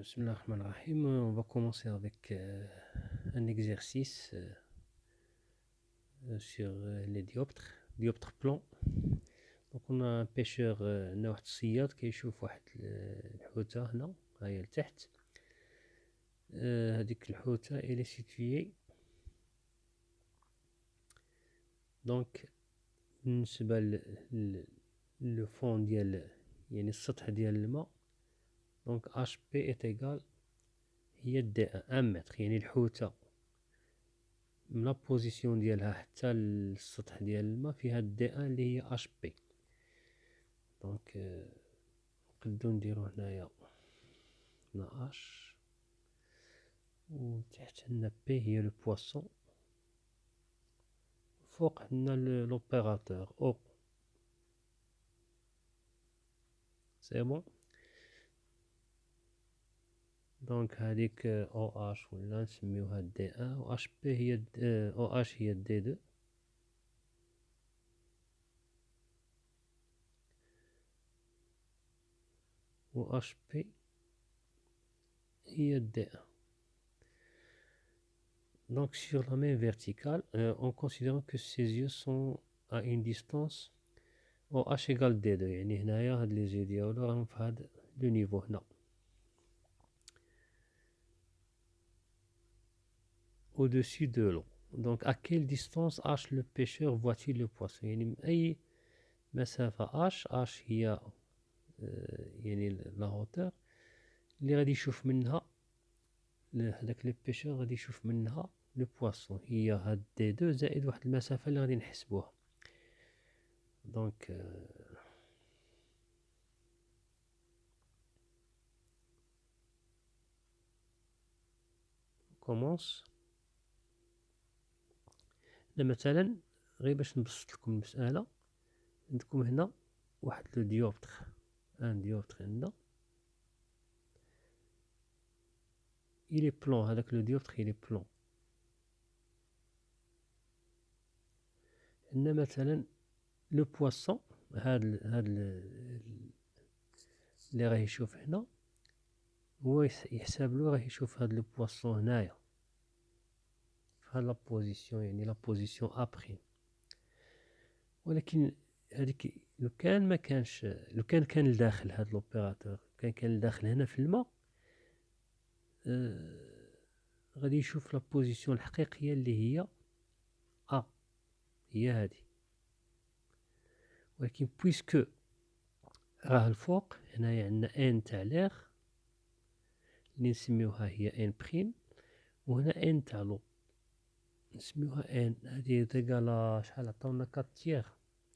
Bismillahirrahmanirrahim. On va commencer avec un exercice sur les dioptres plans. Donc on a un pêcheur هنا واحد الصياد كيشوف واحد الحوتة هنا ها هي لتحت. هذيك الحوتة elle est située donc بالنسبة لو فون ديال يعني السطح ديال الماء donc HP est égal هي دي 1 متر يعني الحوتة من لا بوزيسيون ديالها حتى للسطح ديال الماء فيها دي 1 اللي هي اش بي. دونك نقدو نديرو هنايا هنا اش و تحت عندنا بي هي لو بواسون، فوق عندنا لوبيراتور او. سي بون. دونك هذيك او اش ولا نسميوها دي 1 و اش بي هي او اش هي دي 2 و اش بي هي دي 1. Donc sur la même verticale, en considérant que ces yeux sont à une distance OH égale D2 يعني هنايا هاد لي زيو ديالو راهم في هاد لو نيفو هنا au-dessus de l'eau. Donc à quelle distance H le pêcheur voit-il le poisson؟ يعني من أي مسافة H هي يعني لا هوتور اللي غادي يشوف منها هداك لو بيشور غادي يشوف منها لو بواسون، هي هاد دي 2 زائد واحد المسافة اللي غادي نحسبوها. دونك كومونس. مثلا غير باش نبسط لكم المسألة، عندكم هنا واحد لو ديوبتر، ان ديوبتر عندنا إلي بلون، هذاك لو ديوبتر إلي بلون. عندنا مثلا لو بواسون هاد اللي راه يشوف هنا، هو يحسب له راه يشوف هاد لو بواسون هنايا في هاد لا بوزيسيون، يعني لا بوزيسيون ابري. ولكن هذيك لو كان ما كانش، لو كان لداخل هاد لوبيراتور، كان لداخل هنا في الماء، غادي يشوف لا بوزيسيون الحقيقيه اللي هي هي هادي. ولكن بويسكو راه الفوق هنايا عندنا ان تاع لير اللي نسميوها هي ان بريم، وهنا ان تاع لو نسميوها ان. هادي تيكالا شحال عطاونا 4 تيير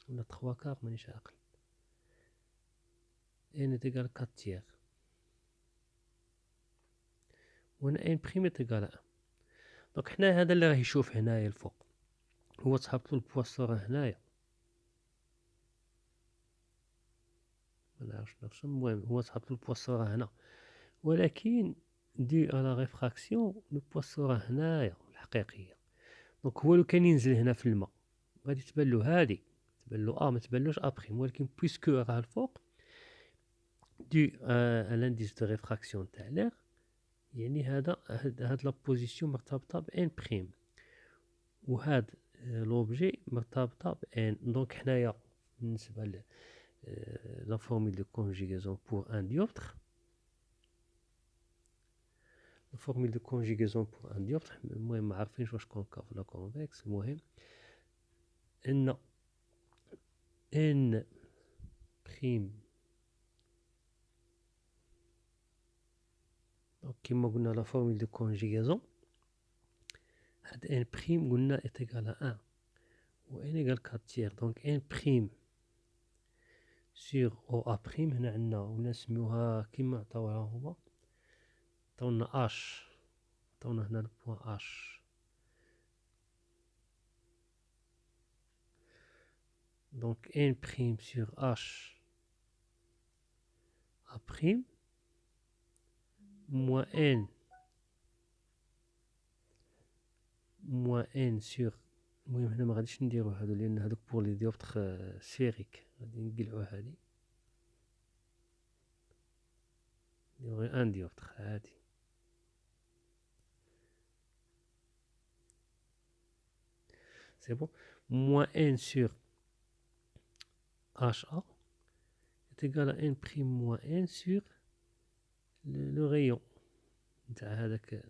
ولا 3 كار مانيش عاقل. ان تيكال 4 تيير وهنا ان بريم تيكال 1. دونك حنا هذا اللي راه يشوف هنايا الفوق، هو تحطلو البواسون راه هنايا، منعرفش نرسم، المهم هو تحطلو البواسون راه هنا، ولكن دي على ريفراكسيون لو بواسون راه هنايا الحقيقيه. دونك هو لو كان ينزل هنا في الماء غادي تبان له هادي، تبان له ما تبانلوش ابريم، ولكن بويسكو راه الفوق دو الانديس دو ريفراكسيون تاع لير، يعني هاد لا بوزيسيون مرتبطه بان بريم، وهاد لوبجي مرتبطه بان. دونك حنايا بالنسبه ل لا فورمule de conjugaison pour un dioptre، la formule de conjugaison pour un dioptre، المهم ما عارفينش واش كونكاف ولا كونفكس، المهم ان ان بريم. دونك كيما قلنا لا فورمule de conjugaison، هاد ان بريم قلنا est égal à 1 و n égal 4 tiers. donc n prime sur OA prime هنا عندنا ولا نسميوها كيما عطاوها هما، عطاونا اش، عطاونا هنا البوان اش. donc n prime sur h a prime moins n sur، المهم هنا ما غاديش نديرو هادو لان هادوك بور لي ديوبتر سفيريك، غادي نقلعو هادي نديرو غير ان ديوبتر عادي. سي بون. موان ان سور اش ا est égal à n prime moins n sur le rayon نتاع هذاك.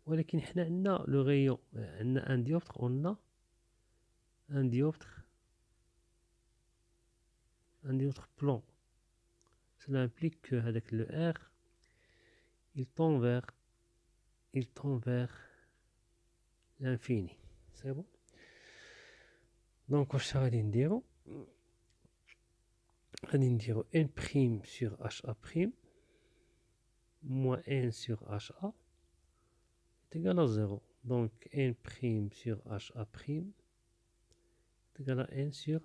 ولكن حنا عندنا لو غيون، عندنا ان ديوبتر، قلنا ان ديوبتر بلون. cela implique que هذاك le R il tend vers l'infini. c'est bon. donc واش غادي نديرو؟ غادي نديرو n prime sur HA prime moins n sur HA est égal à 0. donc n prime sur HA prime est égal à n sur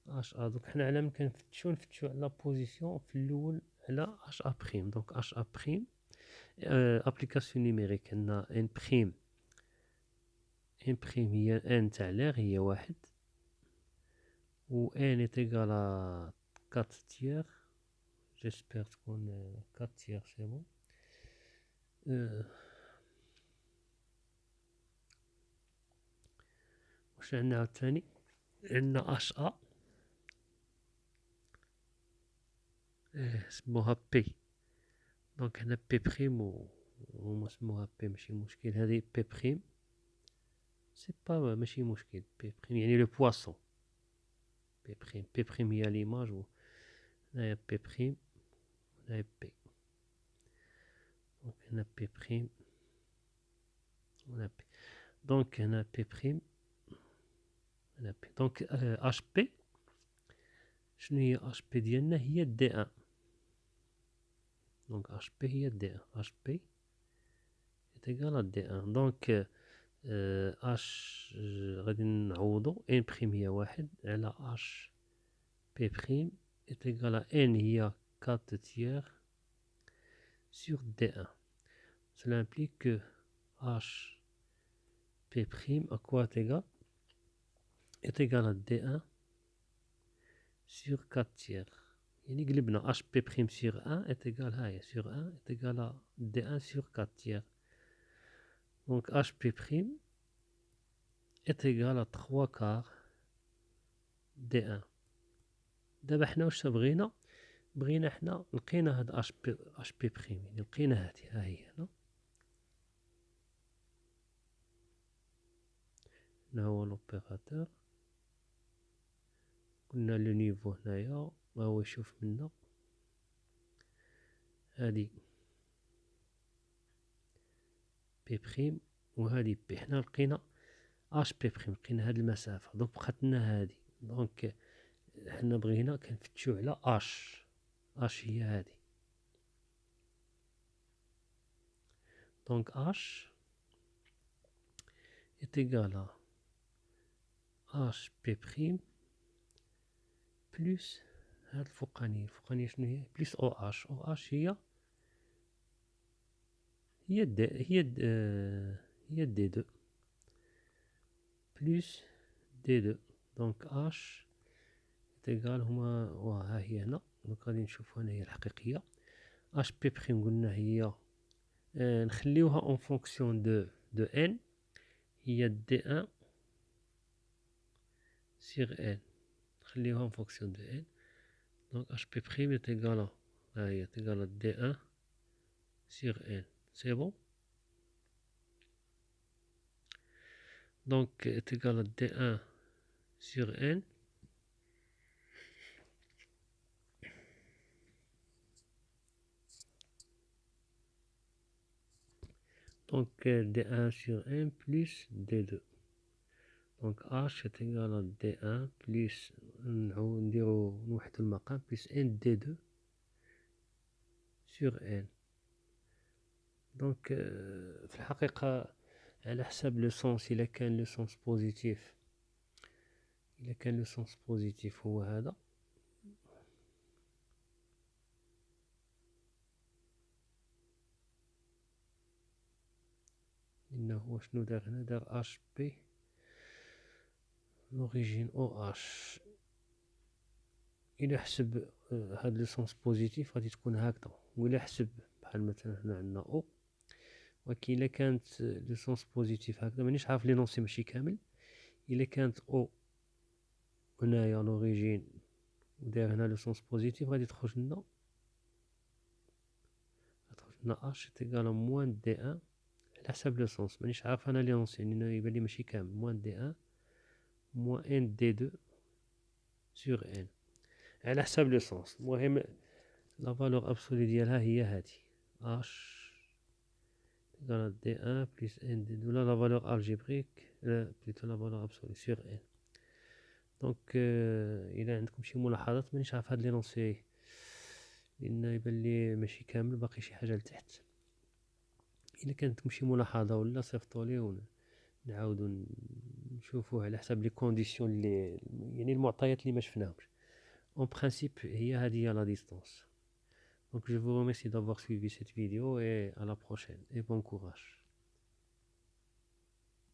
HA. donc حنا على من كنفتشو على لا بوزيسيون في الاول على HA prime. donc HA prime ابليكاسيون نيميريك عندنا n prime هي n تاع لير هي واحد، و n est égal à 4 tiers. j'espère تكون 4 tiers c'est bon. واش عندنا عاوتاني؟ عندنا HA سموها بي. دونك هنا بي بريم وهما سموها بي، ماشي مشكل. هذه بي بريم سي با ماشي مشكل. بي بريم يعني لو بواسون. بي بريم هي ليماج، و هنايا بي بريم، هنايا بي. دونك هنا بي بريم وهنا بي. دونك هنا بي بريم هنا بي. دونك اش بي شنو هي؟ اش بي ديالنا هي دي ان. دونك اش بي هي دي ان. اش بي تيغال دي ان. دونك اش غادي نعوضو ان بريم هي واحد على اش بي بريم تيغال ان هي 4 tiers sur D1. Cela implique que H P' à quoi est égal à D1 sur 4 tiers. يعني قلبنا HP' sur 1 est égal à sur 1 est égal à D1 sur 4 tiers. donc HP' est égal à 3 quarts D1. دابا حنا واش بغينا حنا لقينا هاد HP' يعني لقينا هادي ها هي هنا. هنا هو لوبيراتور. قلنا لو نيفو هنايا ما هو يشوف منا هادي بي بريم وهادي بي. حنا لقينا اش بي بريم، لقينا هاد المسافة. دونك بقات لنا هادي. دونك حنا بغينا كنفتشو على اش هي هادي. دونك اش est égal à HP' plus هاد الفوقانية شنو هي؟ بلس او اش هي دي دو بلس دي دو. دونك اش تيغال هما ها هي هنا. دونك غادي نشوفو هنا هي الحقيقية. اش بي بريم قلنا هي نخليوها اون فونكسيون دو ان هي دي ان سيغ ان. نخليوها اون فونكسيون دو ان. دونك اش بي بريم تيغال ها هي تيغال دي ان سيغ ان. سي بون. دونك تيغال دي ان سيغ ان. donc d1 sur 1 plus d2. donc h est égal à d1 plus نديرو نوحدو المقام plus n d2 sur n. donc في الحقيقة على حساب لو سونس، إلا كان لو سونس بوزيتيف هو هذا. إنه هو شنو دار هنا؟ دار اش بي لوريجين او اش. إلا حسب هاد لو سونس بوزيتيف غادي تكون هكذا. ولا حسب بحال مثلا هنا عندنا او، ولكن الا كانت لو سونس بوزيتيف هكذا مانيش عارف لينونسي ماشي كامل. الا كانت او هنايا لوريجين وداير هنا لو سونس بوزيتيف غادي تخرج لنا اش تيكال موان دي ان على حساب لو سونس. مانيش عارف انا لينونسي يعني يبان لي ماشي كامل. موان دي ان موان ان دي دو سور ان على حساب لو سونس. المهم لا فالور ابسولي ديالها هي هادي اش تيكال دي ان بلس ان دي دو، لا فالور الجبريك بليتو لا فالور ابسولي سور ان. دونك الى عندكم شي ملاحظات مانيش عارف هاد لينونسي لان يبان لي ماشي كامل باقي شي حاجه لتحت. الا كانت عندكم شي ملاحظه ولا صيفطولي ونعاودو نشوفوه على حسب لي كونديسيون اللي يعني المعطيات اللي ما شفناهمش. اون برانسيپ هي هذه لا ديستانس. Donc je vous remercie d'avoir suivi cette vidéo et à la prochaine et bon courage.